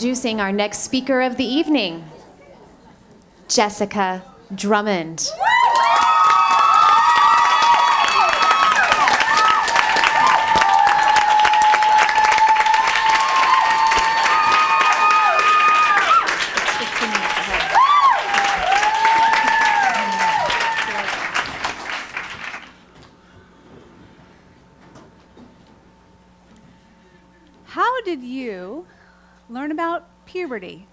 introducing our next speaker of the evening, Jessica Drummond. How did you learn about puberty?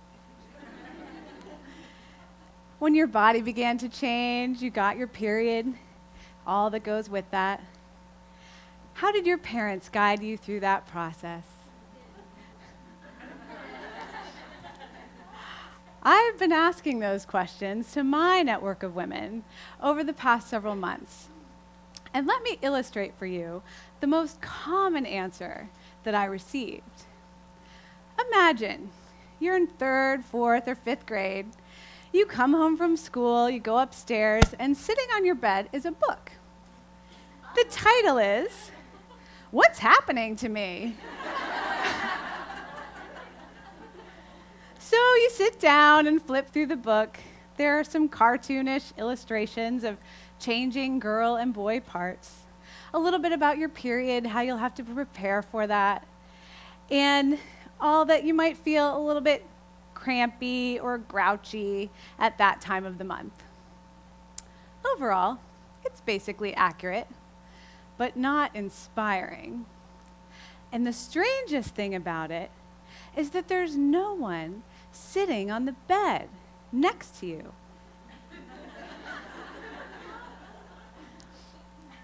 When your body began to change, you got your period, all that goes with that. How did your parents guide you through that process? I've been asking those questions to my network of women over the past several months. And let me illustrate for you the most common answer that I received. Imagine you're in 3rd, 4th, or 5th grade. You come home from school, you go upstairs, and sitting on your bed is a book. The title is, "What's Happening to Me?" So you sit down and flip through the book. There are some cartoonish illustrations of changing girl and boy parts, a little bit about your period, how you'll have to prepare for that, and all that you might feel a little bit crampy or grouchy at that time of the month. Overall, it's basically accurate, but not inspiring. And the strangest thing about it is that there's no one sitting on the bed next to you.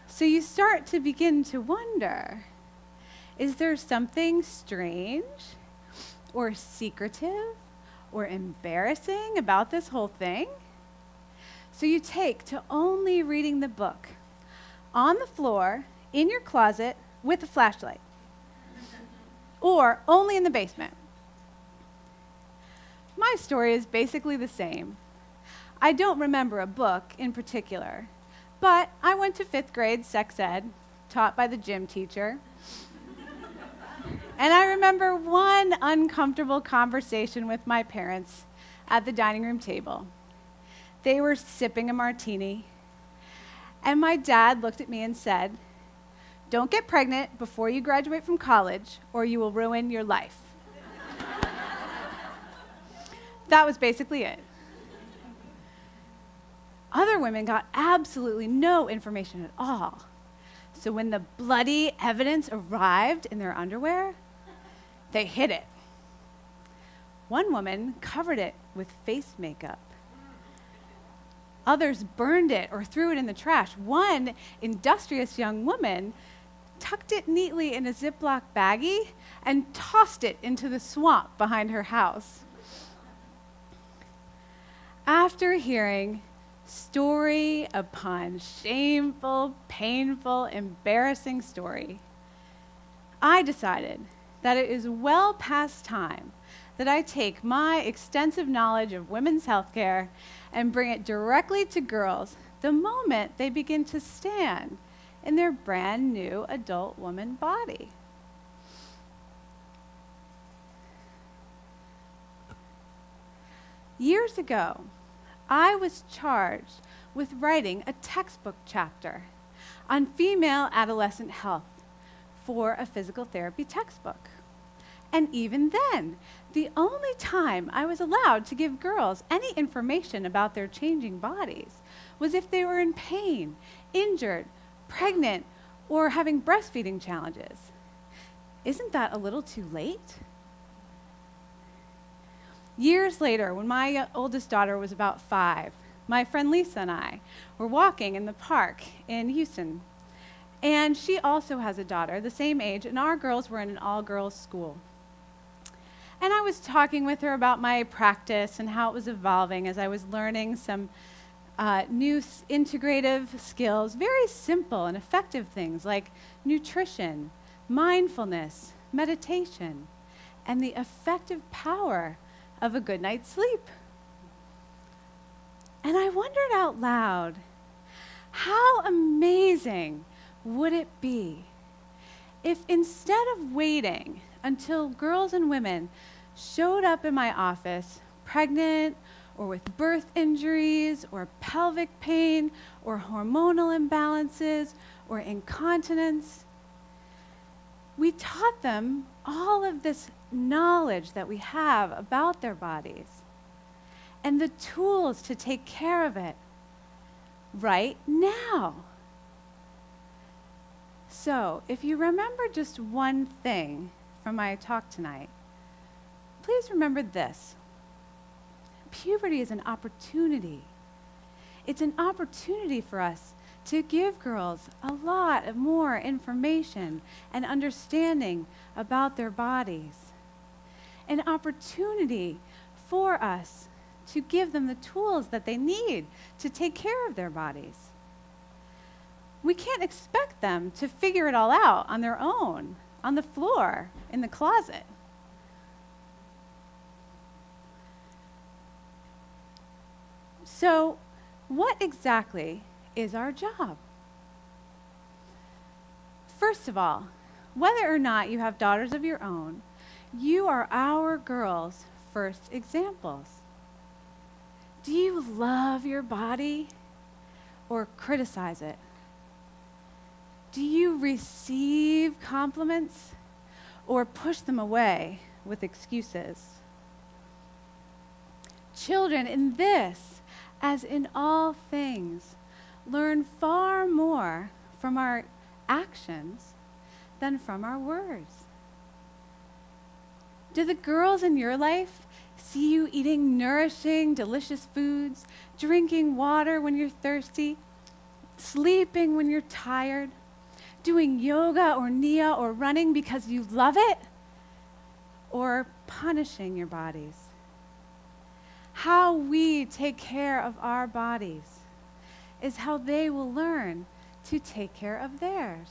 So you start to begin to wonder, is there something strange or secretive or embarrassing about this whole thing? So you take to only reading the book on the floor, in your closet, with a flashlight, or only in the basement. My story is basically the same. I don't remember a book in particular, but I went to 5th grade sex ed, taught by the gym teacher. And I remember one uncomfortable conversation with my parents at the dining room table. They were sipping a martini, and my dad looked at me and said, "Don't get pregnant before you graduate from college, or you will ruin your life." That was basically it. Other women got absolutely no information at all. So when the bloody evidence arrived in their underwear, they hid it. One woman covered it with face makeup. Others burned it or threw it in the trash. One industrious young woman tucked it neatly in a Ziploc baggie and tossed it into the swamp behind her house. After hearing story upon shameful, painful, embarrassing story, I decided that it is well past time that I take my extensive knowledge of women's healthcare and bring it directly to girls the moment they begin to stand in their brand new adult woman body. Years ago, I was charged with writing a textbook chapter on female adolescent health for a physical therapy textbook. And even then, the only time I was allowed to give girls any information about their changing bodies was if they were in pain, injured, pregnant, or having breastfeeding challenges. Isn't that a little too late? Years later, when my oldest daughter was about 5, my friend Lisa and I were walking in the park in Houston. And she also has a daughter the same age, and our girls were in an all-girls school. And I was talking with her about my practice and how it was evolving as I was learning some new integrative skills, very simple and effective things like nutrition, mindfulness, meditation, and the effective power of a good night's sleep. And I wondered out loud, how amazing would it be if instead of waiting until girls and women showed up in my office pregnant or with birth injuries or pelvic pain or hormonal imbalances or incontinence, we taught them all of this knowledge that we have about their bodies and the tools to take care of it right now. So, if you remember just one thing from my talk tonight, please remember this. Puberty is an opportunity. It's an opportunity for us to give girls a lot of more information and understanding about their bodies. An opportunity for us to give them the tools that they need to take care of their bodies. We can't expect them to figure it all out on their own, on the floor, in the closet. So, what exactly is our job? First of all, whether or not you have daughters of your own, you are our girls' first examples. Do you love your body or criticize it? Do you receive compliments or push them away with excuses? Children, in this, as in all things, learn far more from our actions than from our words. Do the girls in your life see you eating nourishing, delicious foods, drinking water when you're thirsty, sleeping when you're tired, doing yoga or Nia or running because you love it, or punishing your bodies? How we take care of our bodies is how they will learn to take care of theirs.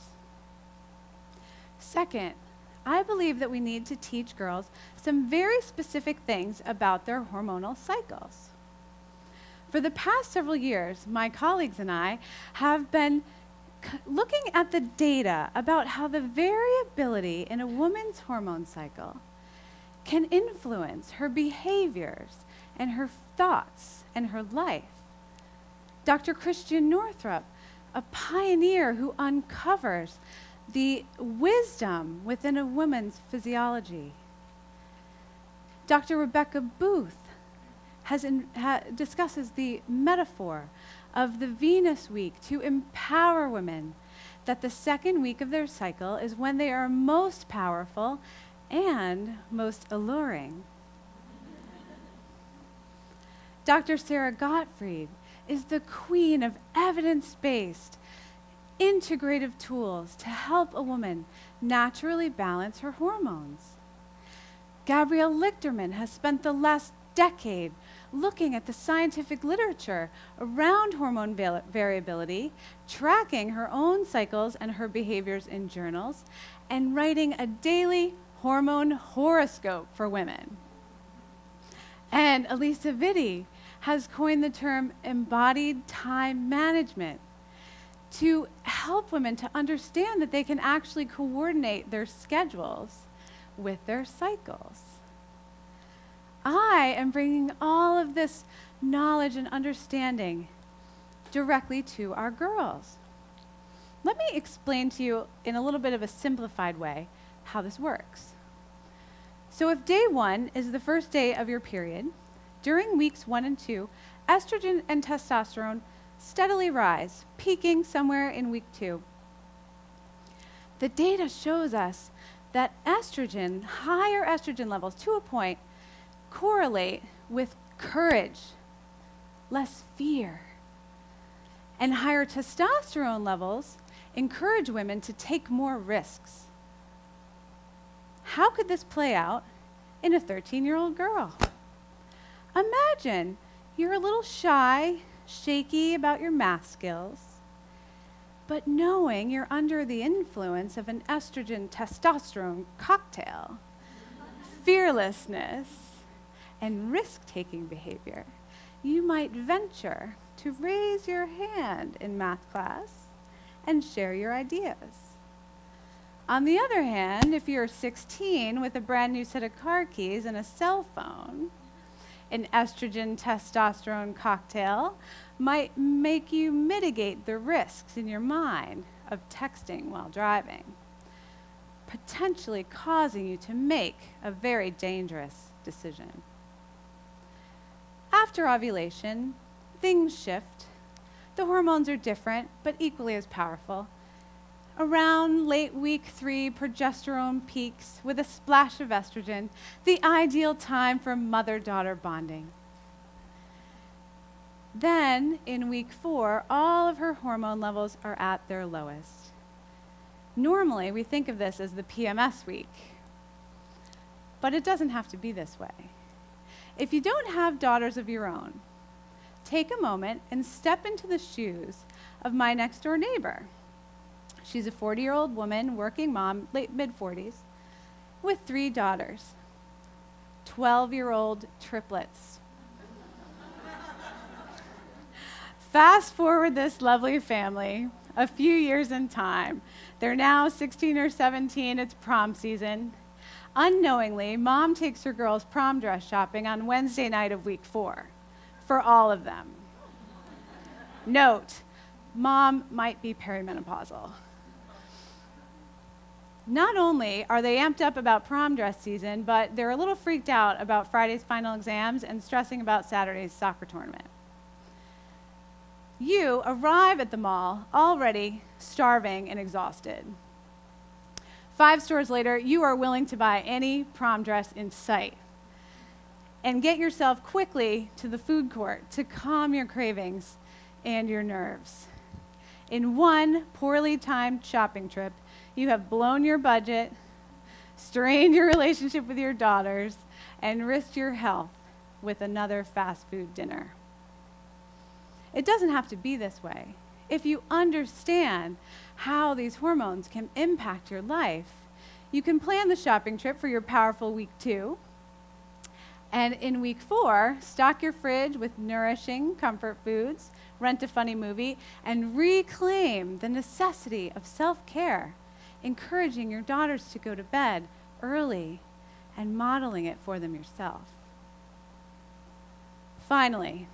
Second, I believe that we need to teach girls some very specific things about their hormonal cycles. For the past several years, my colleagues and I have been looking at the data about how the variability in a woman's hormone cycle can influence her behaviors and her thoughts and her life. Dr. Christian Northrup, a pioneer who uncovers the wisdom within a woman's physiology. Dr. Rebecca Booth discusses the metaphor of the Venus week to empower women that the second week of their cycle is when they are most powerful and most alluring. Dr. Sarah Gottfried is the queen of evidence-based, integrative tools to help a woman naturally balance her hormones. Gabrielle Lichterman has spent the last decade looking at the scientific literature around hormone variability, tracking her own cycles and her behaviors in journals, and writing a daily hormone horoscope for women. And Elisa Vitti has coined the term embodied time management to help women to understand that they can actually coordinate their schedules with their cycles. I am bringing all of this knowledge and understanding directly to our girls. Let me explain to you in a little bit of a simplified way how this works. So if day 1 is the first day of your period, during weeks 1 and 2, estrogen and testosterone steadily rise, peaking somewhere in week 2. The data shows us that estrogen, higher estrogen levels to a point, correlate with courage, less fear. And higher testosterone levels encourage women to take more risks. How could this play out in a 13-year-old girl? Imagine you're a little shy, shaky about your math skills, but knowing you're under the influence of an estrogen-testosterone cocktail, fearlessness, and risk-taking behavior, you might venture to raise your hand in math class and share your ideas. On the other hand, if you're 16 with a brand new set of car keys and a cell phone, an estrogen testosterone cocktail might make you mitigate the risks in your mind of texting while driving, potentially causing you to make a very dangerous decision. After ovulation, things shift. The hormones are different, but equally as powerful. Around late week 3, progesterone peaks with a splash of estrogen, the ideal time for mother-daughter bonding. Then, in week 4, all of her hormone levels are at their lowest. Normally, we think of this as the PMS week, but it doesn't have to be this way. If you don't have daughters of your own, take a moment and step into the shoes of my next-door neighbor. She's a 40-year-old woman, working mom, mid-40s, with 3 daughters, 12-year-old triplets. Fast forward this lovely family a few years in time. They're now 16 or 17, it's prom season. Unknowingly, mom takes her girls prom dress shopping on Wednesday night of week 4 for all of them. Note, mom might be perimenopausal. Not only are they amped up about prom dress season, but they're a little freaked out about Friday's final exams and stressing about Saturday's soccer tournament. You arrive at the mall already starving and exhausted. 5 stores later, you are willing to buy any prom dress in sight and get yourself quickly to the food court to calm your cravings and your nerves. In one poorly timed shopping trip, you have blown your budget, strained your relationship with your daughters, and risked your health with another fast food dinner. It doesn't have to be this way. If you understand how these hormones can impact your life, you can plan the shopping trip for your powerful week 2. And in week 4, stock your fridge with nourishing comfort foods, rent a funny movie, and reclaim the necessity of self-care, encouraging your daughters to go to bed early and modeling it for them yourself. Finally,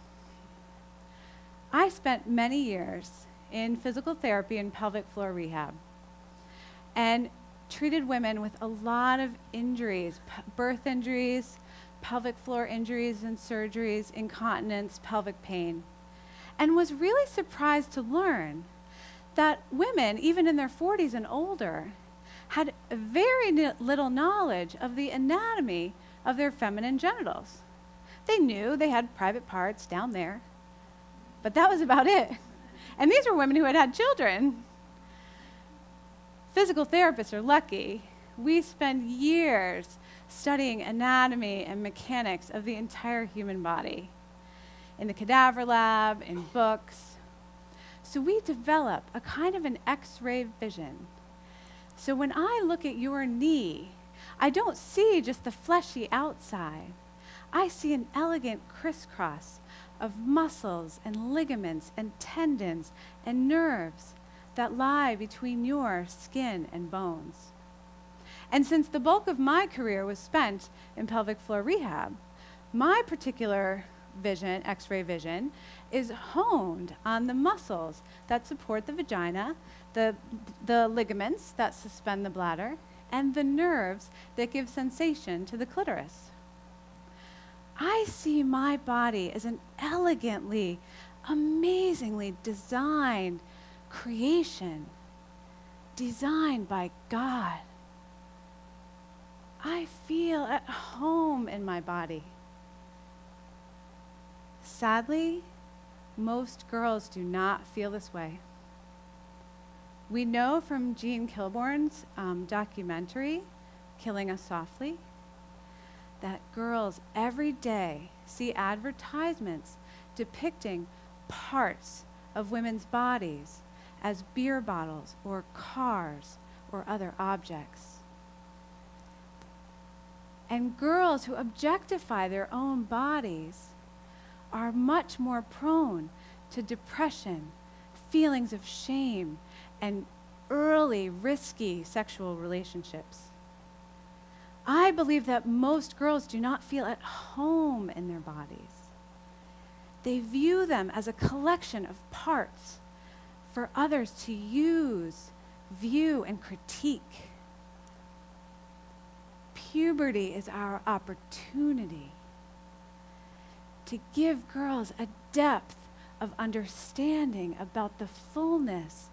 I spent many years in physical therapy and pelvic floor rehab and treated women with a lot of injuries, birth injuries, pelvic floor injuries and surgeries, incontinence, pelvic pain, and was really surprised to learn that women, even in their 40s and older, had very little knowledge of the anatomy of their feminine genitals. They knew they had private parts down there, but that was about it. And these were women who had had children. Physical therapists are lucky. We spend years studying anatomy and mechanics of the entire human body in the cadaver lab, in books. So we develop a kind of an X-ray vision. So when I look at your knee, I don't see just the fleshy outside. I see an elegant crisscross of muscles and ligaments and tendons and nerves that lie between your skin and bones. And since the bulk of my career was spent in pelvic floor rehab, my particular vision, X-ray vision, is honed on the muscles that support the vagina, the ligaments that suspend the bladder, and the nerves that give sensation to the clitoris. I see my body as an elegantly, amazingly designed creation, designed by God. I feel at home in my body. Sadly, most girls do not feel this way. We know from Jean Kilbourne's documentary, Killing Us Softly, that girls every day see advertisements depicting parts of women's bodies as beer bottles or cars or other objects. And girls who objectify their own bodies are much more prone to depression, feelings of shame, and early, risky sexual relationships. I believe that most girls do not feel at home in their bodies. They view them as a collection of parts for others to use, view, and critique. Puberty is our opportunity to give girls a depth of understanding about the fullness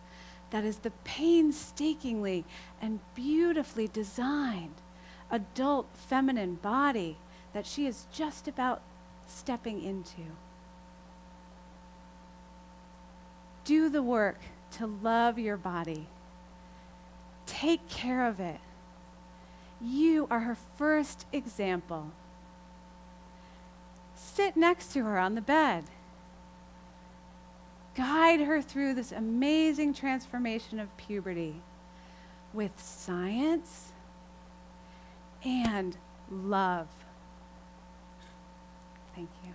that is the painstakingly and beautifully designed adult feminine body that she is just about stepping into. Do the work to love your body. Take care of it. You are her first example. Sit next to her on the bed. Guide her through this amazing transformation of puberty with science and love. Thank you.